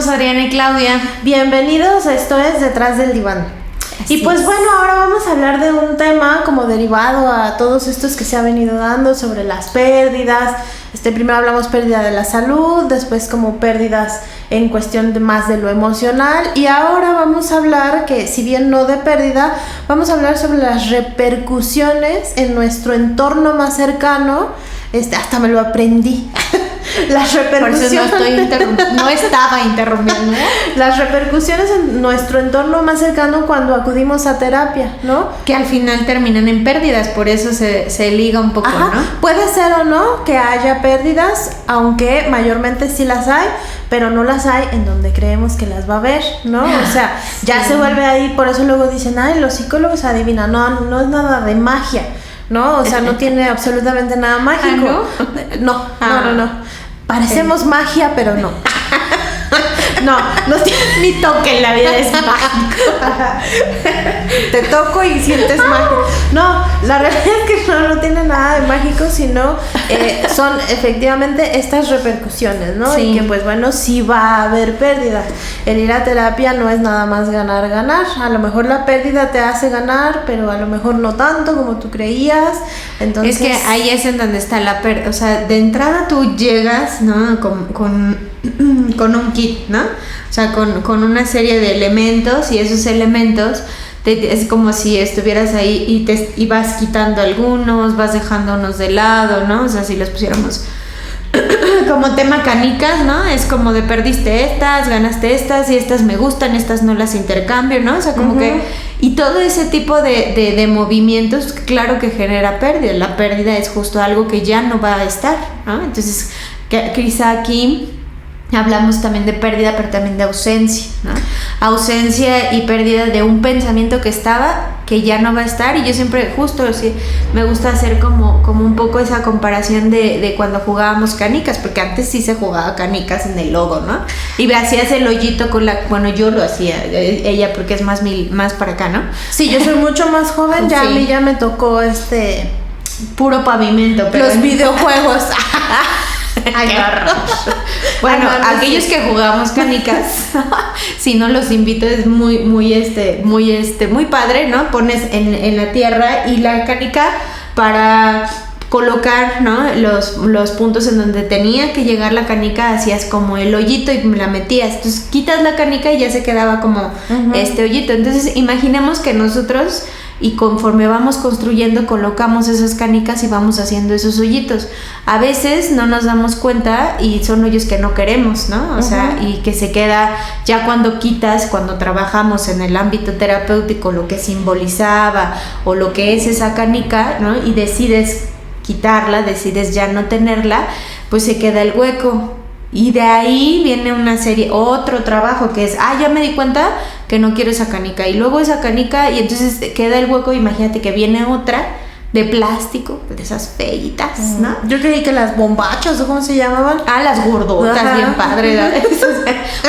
Somos Adriana y Claudia. Bienvenidos, esto es Detrás del Diván. Así y pues es. bueno, ahora vamos a hablar de un tema como derivado a todos estos que se ha venido dando sobre las pérdidas. Primero hablamos pérdida de la salud, después como pérdidas en cuestión de más de lo emocional, y ahora vamos a hablar que, si bien no de pérdida, vamos a hablar sobre las repercusiones en nuestro entorno más cercano. Hasta me lo aprendí. Las repercusiones. Por eso no estaba interrumpiendo. Las repercusiones en nuestro entorno más cercano cuando acudimos a terapia, ¿no? Que al final terminan en pérdidas, por eso se liga un poco, Ajá. ¿no? Puede ser o no que haya pérdidas, aunque mayormente sí las hay, pero no las hay en donde creemos que las va a haber, ¿no? O sea, ya se vuelve ahí, por eso luego dicen, ay, los psicólogos adivinan. No es nada de magia, ¿no? O sea, no tiene absolutamente nada mágico. No. Parecemos magia, pero no. No tiene ni toque en la vida, es mágico. Te toco y sientes magia. No, la realidad es que no tiene nada de mágico, sino son efectivamente estas repercusiones, ¿no? Sí. Y que pues bueno, sí va a haber pérdidas. El ir a terapia no es nada más ganar. A lo mejor la pérdida te hace ganar, pero a lo mejor no tanto como tú creías. Entonces, es que ahí es en donde está la pérdida. O sea, de entrada tú llegas, ¿no? Con un kit, ¿no? O sea, con una serie de elementos, y esos elementos es como si estuvieras ahí y te vas quitando algunos, vas dejando unos de lado, ¿no? O sea, si los pusiéramos como tema canicas, ¿no? Es como de perdiste estas, ganaste estas, y estas me gustan, estas no las intercambio, ¿no? O sea, como que... Y todo ese tipo de movimientos, claro que genera pérdida. La pérdida es justo algo que ya no va a estar, ¿no? Entonces, quizá aquí hablamos también de pérdida, pero también de ausencia, ¿no? Ausencia y pérdida de un pensamiento que estaba, que ya no va a estar. Y yo siempre justo sí, me gusta hacer como un poco esa comparación de cuando jugábamos canicas, porque antes sí se jugaba canicas en el lodo, ¿no? Y hacías el hoyito con la... Bueno, yo lo hacía, ella porque es más para acá, ¿no? Sí, yo soy mucho más joven, ya Sí. a mí ya me tocó puro pavimento, pero los videojuegos. Ay, qué horror. Bueno, aquellos que jugamos canicas, si no, los invito, es muy padre, ¿no? Pones en la tierra y la canica para colocar, ¿no? Los puntos en donde tenía que llegar la canica, hacías como el hoyito y la metías. Entonces quitas la canica y ya se quedaba como este hoyito. Entonces imaginemos que nosotros, y conforme vamos construyendo, colocamos esas canicas y vamos haciendo esos hoyitos. A veces no nos damos cuenta y son hoyos que no queremos, ¿no? O sea, y que se queda ya cuando trabajamos en el ámbito terapéutico lo que simbolizaba o lo que es esa canica, ¿no? Y decides quitarla, decides ya no tenerla, pues se queda el hueco. Y de ahí viene otro trabajo que es, ya me di cuenta que no quiero esa canica, y luego esa canica, y entonces queda el hueco. Imagínate que viene otra de plástico, de esas feitas, ¿no? Yo creí que las bombachas, ¿o cómo se llamaban? Las gordotas, Ajá. bien padre, ¿no?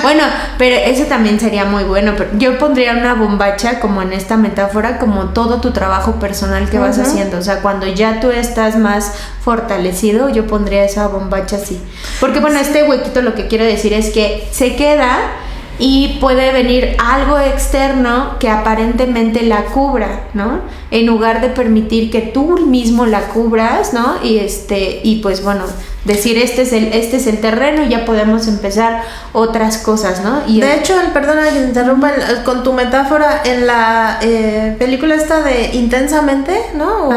Bueno, pero eso también sería muy bueno. Pero yo pondría una bombacha como en esta metáfora, como todo tu trabajo personal que vas haciendo. O sea, cuando ya tú estás más fortalecido, yo pondría esa bombacha así. Porque bueno, este huequito lo que quiero decir es que se queda y puede venir algo externo que aparentemente la cubra, ¿no? En lugar de permitir que tú mismo la cubras, ¿no? Y pues bueno, decir este es el terreno, y ya podemos empezar otras cosas, ¿no? Y de hecho, perdona que te interrumpa, con tu metáfora en la película esta de Intensamente, ¿no?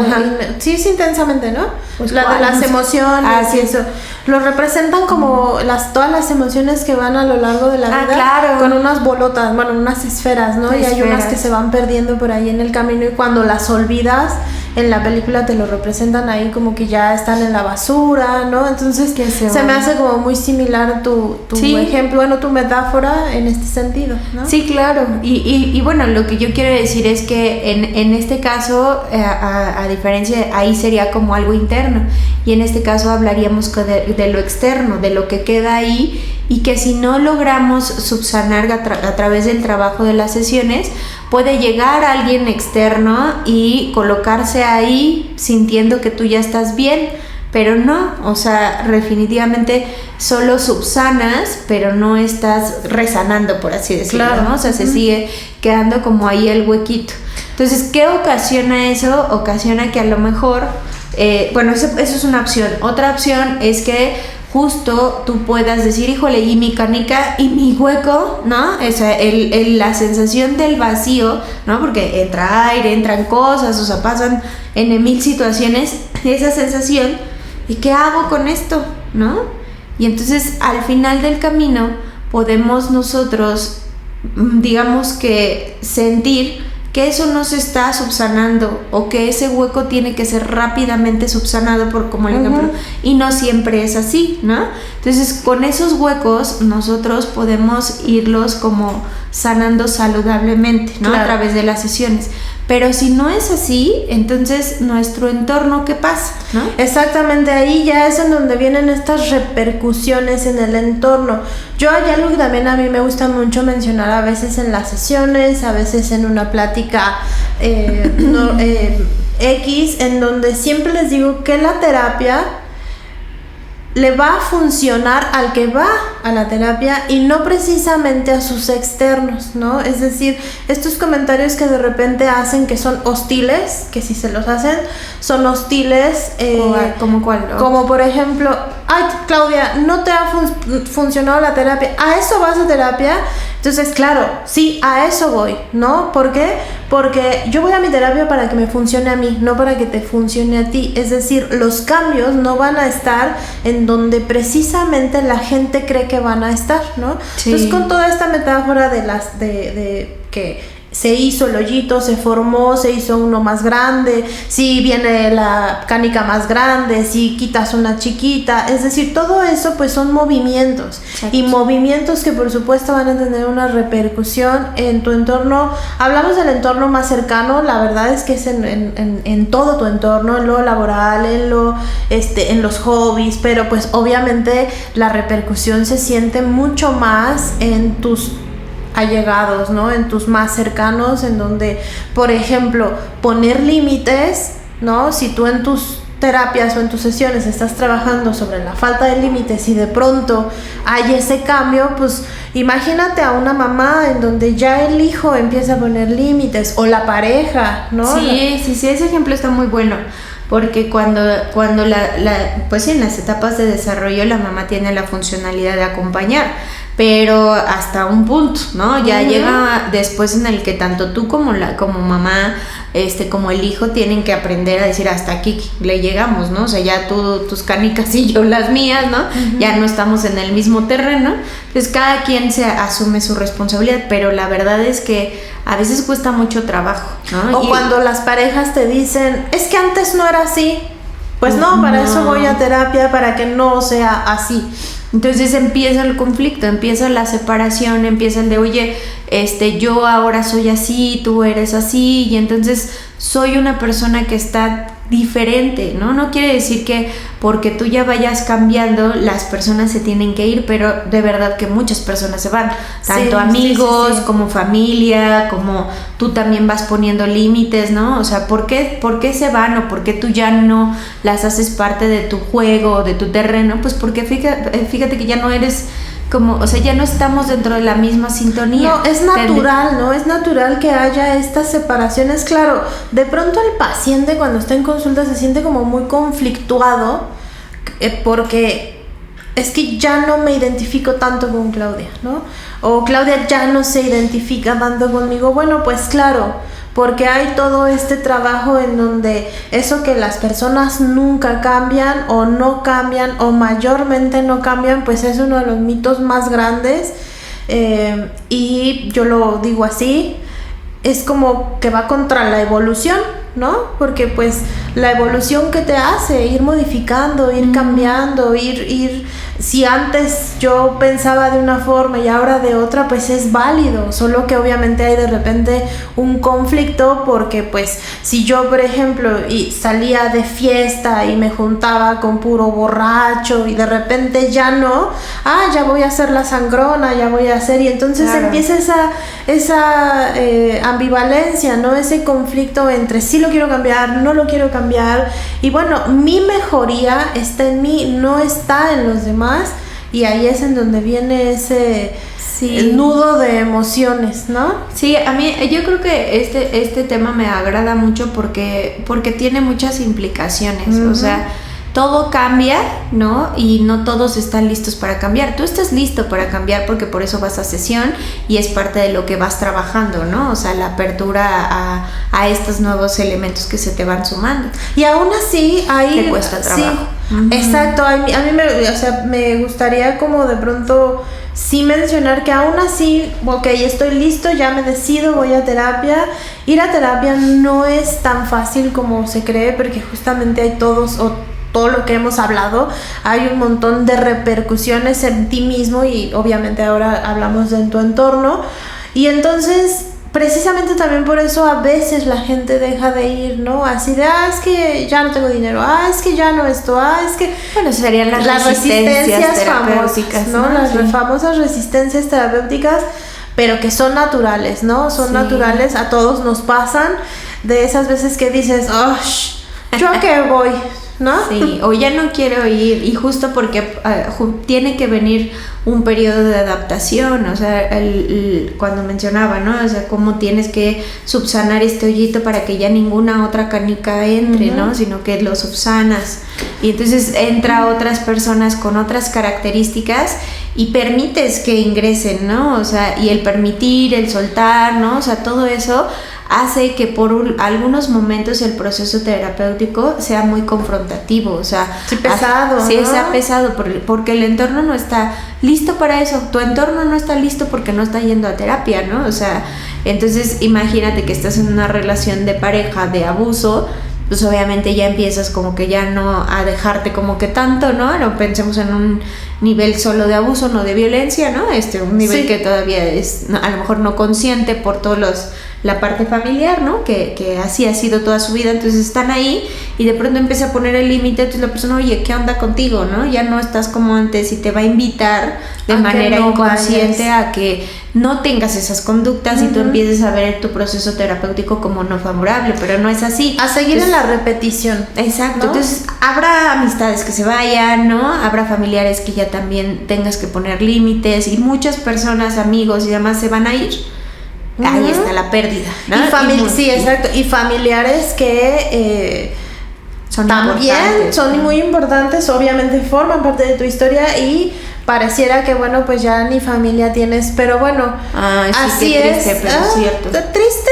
Sí, es Intensamente, ¿no? Pues la de las emociones y eso. Lo representan como todas las emociones que van a lo largo de la vida, claro, con unas bolotas, bueno, unas esferas, ¿no? Y hay unas que se van perdiendo por ahí en el camino, y cuando las olvidas, en la película te lo representan ahí como que ya están en la basura, ¿no? Entonces se me hace como muy similar tu ejemplo, bueno, tu metáfora en este sentido, ¿no? Sí, claro. Y bueno, lo que yo quiero decir es que en este caso, a diferencia, ahí sería como algo interno, y en este caso hablaríamos de lo externo, de lo que queda ahí, y que si no logramos subsanar a través del trabajo de las sesiones, puede llegar alguien externo y colocarse ahí sintiendo que tú ya estás bien, pero no, o sea, definitivamente solo subsanas, pero no estás resanando, por así decirlo, claro. ¿no? O sea, se sigue quedando como ahí el huequito. Entonces, ¿qué ocasiona eso? Ocasiona que a lo mejor, bueno, eso es una opción. Otra opción es que justo tú puedas decir, híjole, y mi canica y mi hueco, ¿no? O sea, la sensación del vacío, ¿no? Porque entra aire, entran cosas, o sea, pasan en 1000 situaciones, esa sensación, ¿y qué hago con esto? ¿No? Y entonces, al final del camino, podemos nosotros, digamos que sentir que eso no se está subsanando o que ese hueco tiene que ser rápidamente subsanado, por como el ejemplo, y no siempre es así, ¿no? Entonces, con esos huecos nosotros podemos irlos como sanando saludablemente, ¿no? Claro. A través de las sesiones. Pero si no es así, entonces nuestro entorno, ¿qué pasa? ¿No? Exactamente, ahí ya es en donde vienen estas repercusiones en el entorno. Yo hay algo que también a mí me gusta mucho mencionar a veces en las sesiones, a veces en una plática X, en donde siempre les digo que la terapia le va a funcionar al que va a la terapia y no precisamente a sus externos, ¿no? Es decir, estos comentarios que de repente hacen que son hostiles, que si se los hacen, son hostiles. ¿Cómo cuál? Como por ejemplo, ay, Claudia, no te ha funcionado la terapia, ¿a eso vas a terapia? Entonces, claro, sí, a eso voy, ¿no? ¿Por qué? Porque yo voy a mi terapia para que me funcione a mí, no para que te funcione a ti. Es decir, los cambios no van a estar en donde precisamente la gente cree que van a estar, ¿no? Sí. Entonces, con toda esta metáfora de que se hizo el hoyito, se formó, se hizo uno más grande, si viene la canica más grande, si quitas una chiquita, es decir, todo eso pues son movimientos. Exacto. Y movimientos que por supuesto van a tener una repercusión en tu entorno. Hablamos del entorno más cercano, la verdad es que es en todo tu entorno, en lo laboral, en los hobbies, pero pues obviamente la repercusión se siente mucho más en tus allegados, ¿no? En tus más cercanos, en donde, por ejemplo, poner límites, ¿no? Si tú en tus terapias o en tus sesiones estás trabajando sobre la falta de límites y de pronto hay ese cambio, pues imagínate a una mamá en donde ya el hijo empieza a poner límites, o la pareja, ¿no? Sí, ese ejemplo está muy bueno. Porque cuando pues sí, en las etapas de desarrollo la mamá tiene la funcionalidad de acompañar, pero hasta un punto, ¿no? Ya llega después en el que tanto tú como mamá, como el hijo tienen que aprender a decir hasta aquí le llegamos, ¿no? O sea, ya tú tus canicas y yo las mías, ¿no? Ya no estamos en el mismo terreno. Entonces cada quien se asume su responsabilidad, pero la verdad es que a veces cuesta mucho trabajo, ¿no? O cuando las parejas te dicen, es que antes no era así. Pues no, para eso voy a terapia, para que no sea así. Entonces empieza el conflicto, empieza la separación, empieza el de, oye, yo ahora soy así, tú eres así, y entonces soy una persona que está diferente, ¿no? No quiere decir que porque tú ya vayas cambiando, las personas se tienen que ir, pero de verdad que muchas personas se van, tanto amigos como familia, como tú también vas poniendo límites, ¿no? O sea, ¿por qué se van o por qué tú ya no las haces parte de tu juego, de tu terreno? Pues porque fíjate que ya no eres como, o sea, ya no estamos dentro de la misma sintonía. No, es natural, ¿no? Es natural que haya estas separaciones. Claro, de pronto el paciente cuando está en consulta se siente como muy conflictuado porque es que ya no me identifico tanto con Claudia, ¿no? O Claudia ya no se identifica tanto conmigo. Bueno, pues claro, porque hay todo este trabajo en donde eso que las personas nunca cambian o no cambian o mayormente no cambian, pues es uno de los mitos más grandes, y yo lo digo así, es como que va contra la evolución, ¿no? Porque pues la evolución que te hace ir modificando, ir cambiando, ir si antes yo pensaba de una forma y ahora de otra, pues es válido, solo que obviamente hay de repente un conflicto, porque pues si yo, por ejemplo, salía de fiesta y me juntaba con puro borracho y de repente ya no, ya voy a hacer la sangrona, ya voy a hacer, y entonces empieza esa ambivalencia, ¿no? Ese conflicto entre sí lo quiero cambiar, no lo quiero cambiar, y bueno, mi mejoría está en mí, no está en los demás. Y ahí es en donde viene ese el nudo de emociones, ¿no? Sí, a mí yo creo que este tema me agrada mucho porque tiene muchas implicaciones. O sea, todo cambia, ¿no? Y no todos están listos para cambiar. Tú estás listo para cambiar porque por eso vas a sesión y es parte de lo que vas trabajando, ¿no? O sea, la apertura a estos nuevos elementos que se te van sumando. Y aún así ahí te cuesta trabajo. Sí, exacto. A mí me gustaría como de pronto sí mencionar que aún así, ok, estoy listo, ya me decido, voy a terapia. Ir a terapia no es tan fácil como se cree, porque justamente hay todo lo que hemos hablado, hay un montón de repercusiones en ti mismo, y obviamente ahora hablamos de tu entorno, y entonces precisamente también por eso a veces la gente deja de ir, ¿no? Así de, es que ya no tengo dinero, es que ya no esto, es que... Bueno, serían las resistencias terapéuticas, ¿no? Las famosas resistencias terapéuticas, pero que son naturales, ¿no? Son naturales, a todos nos pasan, de esas veces que dices, ¿yo a qué voy? ¿No? Sí, o ya no quiero ir, y justo porque tiene que venir un periodo de adaptación, o sea, cuando mencionaba, ¿no? O sea, cómo tienes que subsanar este hoyito para que ya ninguna otra canica entre, ¿no? Sino que lo subsanas, y entonces entra otras personas con otras características y permites que ingresen, ¿no? O sea, y el permitir, el soltar, ¿no? O sea, todo eso hace que por algunos momentos el proceso terapéutico sea muy confrontativo, o sea, pesado, sí, ¿no? sea pesado porque el entorno no está listo para eso, tu entorno no está listo porque no está yendo a terapia, ¿no? O sea, entonces imagínate que estás en una relación de pareja de abuso, pues obviamente ya empiezas como que ya no a dejarte como que tanto, ¿no? No pensemos en un nivel solo de abuso, no de violencia, ¿no? Un nivel que todavía es a lo mejor no consciente por todos la parte familiar, ¿no? Que así ha sido toda su vida, entonces están ahí y de pronto empieza a poner el límite, entonces la persona, oye, ¿qué onda contigo, no? Ya no estás como antes, y te va a invitar de manera inconsciente a que no tengas esas conductas y tú empieces a ver tu proceso terapéutico como no favorable, pero no es así. A seguir en la repetición. Exacto, ¿no? Entonces habrá amistades que se vayan, ¿no? Habrá familiares que ya también tengas que poner límites, y muchas personas, amigos y demás se van a ir. Ahí está la pérdida, ¿no? Sí, exacto. Y familiares que también son muy importantes, obviamente forman parte de tu historia, y pareciera que bueno, pues ya ni familia tienes, pero bueno, así es. Triste, pero cierto. Triste.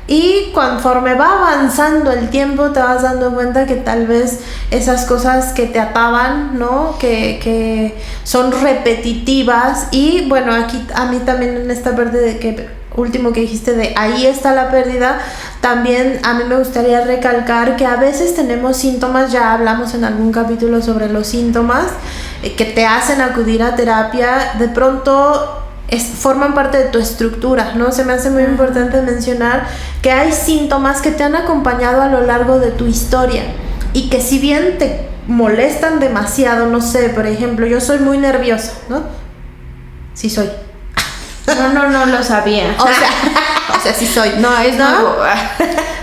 Y conforme va avanzando el tiempo te vas dando cuenta que tal vez esas cosas que te ataban, ¿no? Que son repetitivas. Y bueno, aquí a mí también en esta parte de que último que dijiste de ahí está la pérdida, también a mí me gustaría recalcar que a veces tenemos síntomas, ya hablamos en algún capítulo sobre los síntomas que te hacen acudir a terapia, de pronto forman parte de tu estructura, ¿no? Se me hace muy importante mencionar que hay síntomas que te han acompañado a lo largo de tu historia, y que si bien te molestan demasiado, no sé, por ejemplo, yo soy muy nerviosa, ¿no? Sí soy. No lo sabía. O sea, sí soy. No, es nuevo.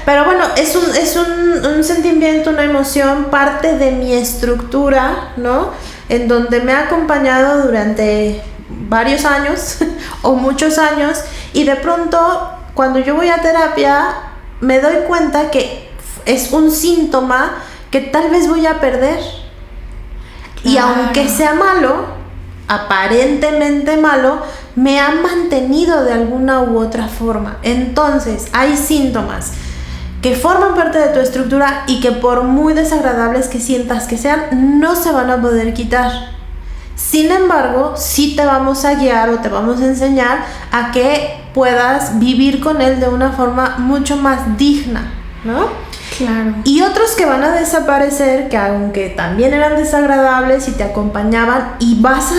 Pero bueno, es un sentimiento, una emoción, parte de mi estructura, ¿no? En donde me ha acompañado durante varios años o muchos años, y de pronto cuando yo voy a terapia me doy cuenta que es un síntoma que tal vez voy a perder. Claro. Y aunque sea malo, aparentemente malo, me ha mantenido de alguna u otra forma. Entonces hay síntomas que forman parte de tu estructura y que por muy desagradables que sientas que sean, no se van a poder quitar. Sin embargo, sí te vamos a guiar o te vamos a enseñar a que puedas vivir con él de una forma mucho más digna, ¿no? Claro. Y otros que van a desaparecer, que aunque también eran desagradables y te acompañaban, y vas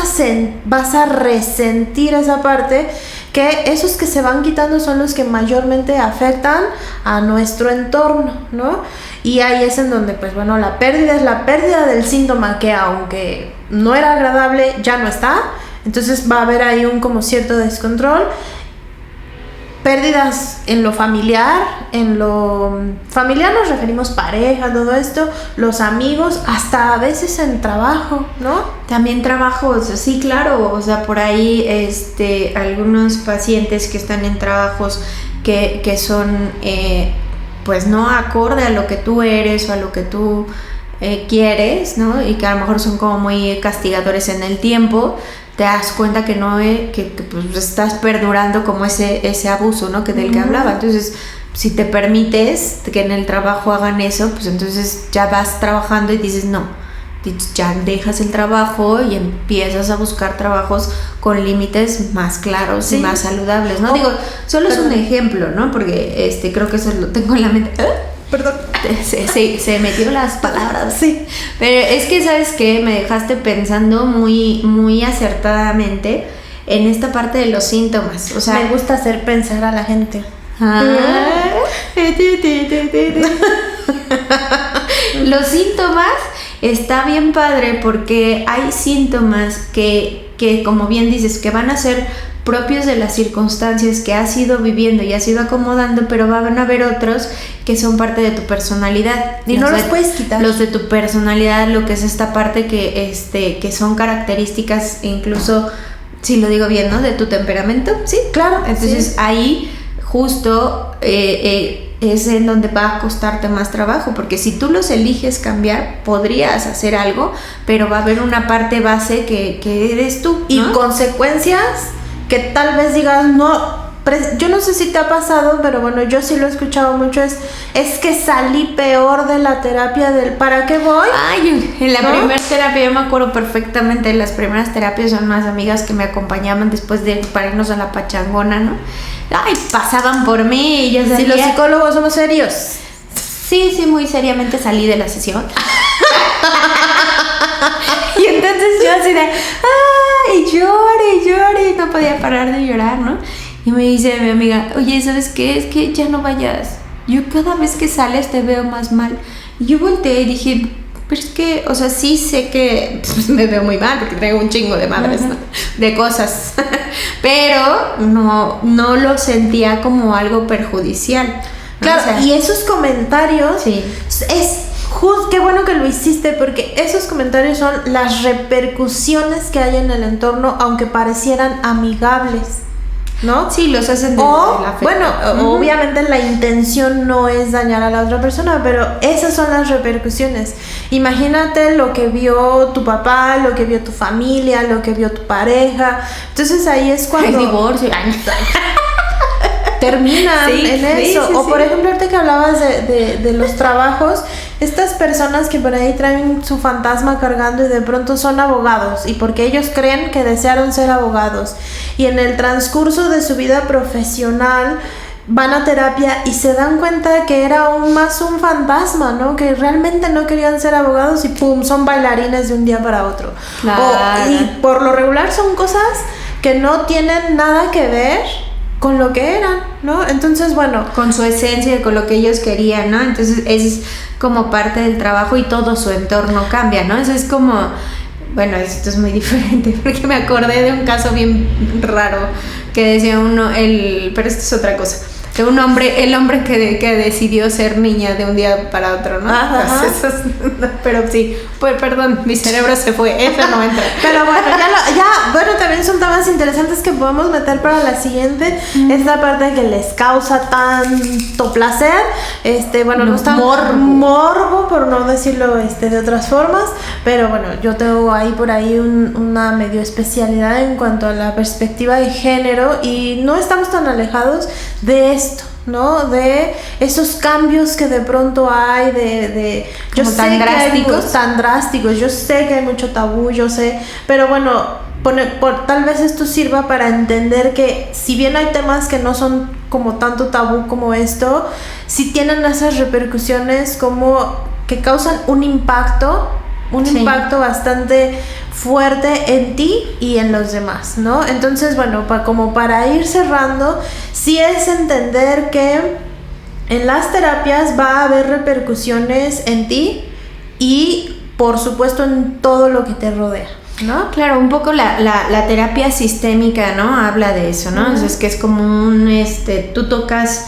a resentir esa parte, que esos que se van quitando son los que mayormente afectan a nuestro entorno, ¿no? Y ahí es en donde, pues bueno, la pérdida es la pérdida del síntoma, que aunque no era agradable, ya no está. Entonces va a haber ahí un como cierto descontrol. Pérdidas en lo familiar nos referimos pareja, todo esto, los amigos, hasta a veces en trabajo, ¿no? También trabajos, sí, claro, o sea, por ahí algunos pacientes que están en trabajos que son pues no acorde a lo que tú eres o a lo que tú quieres, ¿no? Y que a lo mejor son como muy castigadores en el tiempo. Te das cuenta que no que pues estás perdurando como ese abuso, ¿no? Que del que hablaba. Entonces, si te permites que en el trabajo hagan eso, pues entonces ya vas trabajando y dices no, ya dejas el trabajo y empiezas a buscar trabajos con límites más claros, sí, y más saludables, ¿no? Digo, solo es un ejemplo, ¿no? Porque creo que eso lo tengo en la mente. Perdón. Se metió las palabras. Sí. Pero es que, ¿sabes qué? Me dejaste pensando muy, muy acertadamente en esta parte de los síntomas. O sea, me gusta hacer pensar a la gente. Los síntomas está bien padre porque hay síntomas que como bien dices, que van a ser propios de las circunstancias que has ido viviendo y has ido acomodando, pero van a haber otros que son parte de tu personalidad y no los puedes quitar. Los de tu personalidad, lo que es esta parte que son características, incluso si lo digo bien, ¿no? De tu temperamento, sí, claro. Entonces sí. Ahí justo es en donde va a costarte más trabajo, porque si tú los eliges cambiar, podrías hacer algo, pero va a haber una parte base que eres tú, ¿no? Y consecuencias que tal vez digas, no, yo no sé si te ha pasado, pero bueno, yo sí lo he escuchado mucho, es que salí peor de la terapia del ¿para qué voy? Ay, en la primera terapia, yo me acuerdo perfectamente, las primeras terapias son unas amigas que me acompañaban después para irnos a la pachangona, ¿no? Ay, pasaban por mí y yo salía. Si los psicólogos somos serios. Sí, muy seriamente salí de la sesión. Y entonces yo así de, ay, llore, no podía parar de llorar, ¿no? Y me dice mi amiga, oye, ¿sabes qué? Es que ya no vayas. Yo cada vez que sales te veo más mal. Y yo volteé y dije, pero es que, o sea, sí sé que me veo muy mal porque tengo un chingo de madres, ¿no? De cosas. Pero no lo sentía como algo perjudicial, ¿no? Claro, o sea, y esos comentarios, sí, qué bueno que lo hiciste, porque esos comentarios son las repercusiones que hay en el entorno, aunque parecieran amigables, ¿no? Sí, los hacen desde la fe. Bueno, obviamente la intención no es dañar a la otra persona, pero esas son las repercusiones. Imagínate lo que vio tu papá, lo que vio tu familia, lo que vio tu pareja. Entonces ahí es cuando el divorcio terminan en eso. Sí, o por ejemplo, ahorita que hablabas de los trabajos, estas personas que por ahí traen su fantasma cargando y de pronto son abogados, y porque ellos creen que desearon ser abogados, y en el transcurso de su vida profesional van a terapia y se dan cuenta que era aún más un fantasma, ¿no? Que realmente no querían ser abogados y pum, son bailarines de un día para otro. Claro. Y por lo regular son cosas que no tienen nada que ver con lo que eran, ¿no? Entonces, bueno, con su esencia, con lo que ellos querían, ¿no? Entonces es como parte del trabajo y todo su entorno cambia, ¿no? Eso es como, bueno, esto es muy diferente porque me acordé de un caso bien raro que decía pero esto es otra cosa. De un hombre, el hombre que decidió ser niña de un día para otro, ¿no? Ajá. Pero sí, pues perdón, mi cerebro se fue, eso no entra. Pero bueno, bueno, también son temas interesantes que podemos meter para la siguiente. Esta parte que les causa tanto placer, bueno, no está morbo, por no decirlo de otras formas, pero bueno, yo tengo por ahí una medio especialidad en cuanto a la perspectiva de género y no estamos tan alejados de esto, ¿no? De esos cambios que de pronto hay, yo sé tan drásticos. Tan drásticos, yo sé que hay mucho tabú, yo sé, pero bueno, tal vez esto sirva para entender que si bien hay temas que no son como tanto tabú como esto, sí tienen esas repercusiones como que causan un impacto bastante fuerte en ti y en los demás, ¿no? Entonces, bueno, como para ir cerrando, sí es entender que en las terapias va a haber repercusiones en ti y, por supuesto, en todo lo que te rodea, ¿no? Claro, un poco la terapia sistémica, ¿no? Habla de eso, ¿no? Uh-huh. Es que es como tú tocas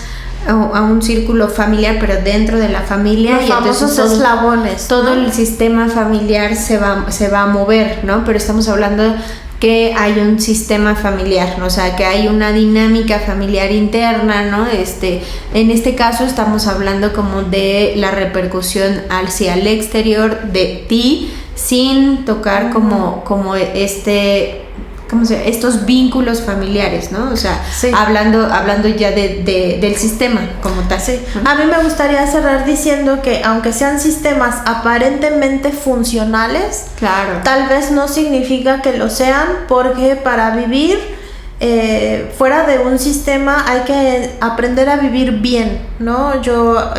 a un círculo familiar, pero dentro de la familia, los famosos eslabones, todo el sistema familiar se va a mover, ¿no? Pero estamos hablando que hay un sistema familiar, ¿no? O sea, que hay una dinámica familiar interna, ¿no? En este caso estamos hablando como de la repercusión hacia el exterior de ti, sin tocar como estos vínculos familiares, ¿no? O sea, sí. hablando ya del sistema como tal. Sí. A mí me gustaría cerrar diciendo que aunque sean sistemas aparentemente funcionales, claro, tal vez no significa que lo sean, porque para vivir fuera de un sistema hay que aprender a vivir bien, ¿no? Yo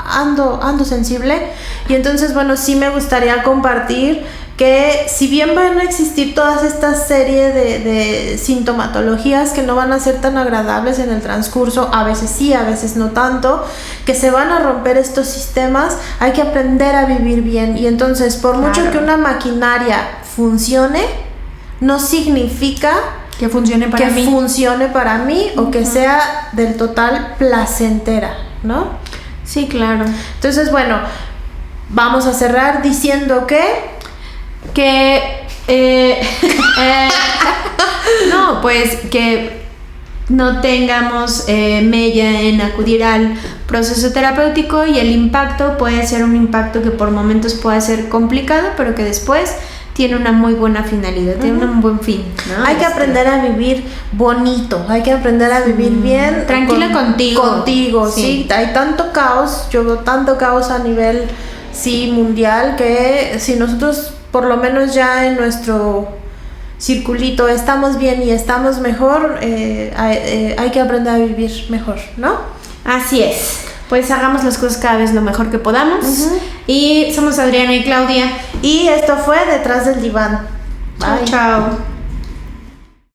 ando sensible, y entonces, bueno, sí me gustaría compartir que si bien van a existir todas estas series de sintomatologías que no van a ser tan agradables en el transcurso, a veces sí, a veces no tanto, que se van a romper estos sistemas, hay que aprender a vivir bien. Y entonces, por mucho que una maquinaria funcione, no significa que funcione para mí o que sea del total placentera, ¿no? Sí, claro. Entonces, bueno, vamos a cerrar diciendo que no, pues que no tengamos mella en acudir al proceso terapéutico, y el impacto puede ser un impacto que por momentos puede ser complicado, pero que después tiene una muy buena finalidad, tiene un buen fin, ¿no? Hay que aprender a vivir bonito, hay que aprender a vivir bien. Tranquila contigo. Sí. Hay tanto caos, yo veo tanto caos a nivel, mundial, que si nosotros por lo menos ya en nuestro circulito estamos bien y estamos mejor, hay que aprender a vivir mejor, ¿no? Así es. Pues hagamos las cosas cada vez lo mejor que podamos. Uh-huh. Y somos Adriana y Claudia. Y esto fue Detrás del Diván. Bye. Chao.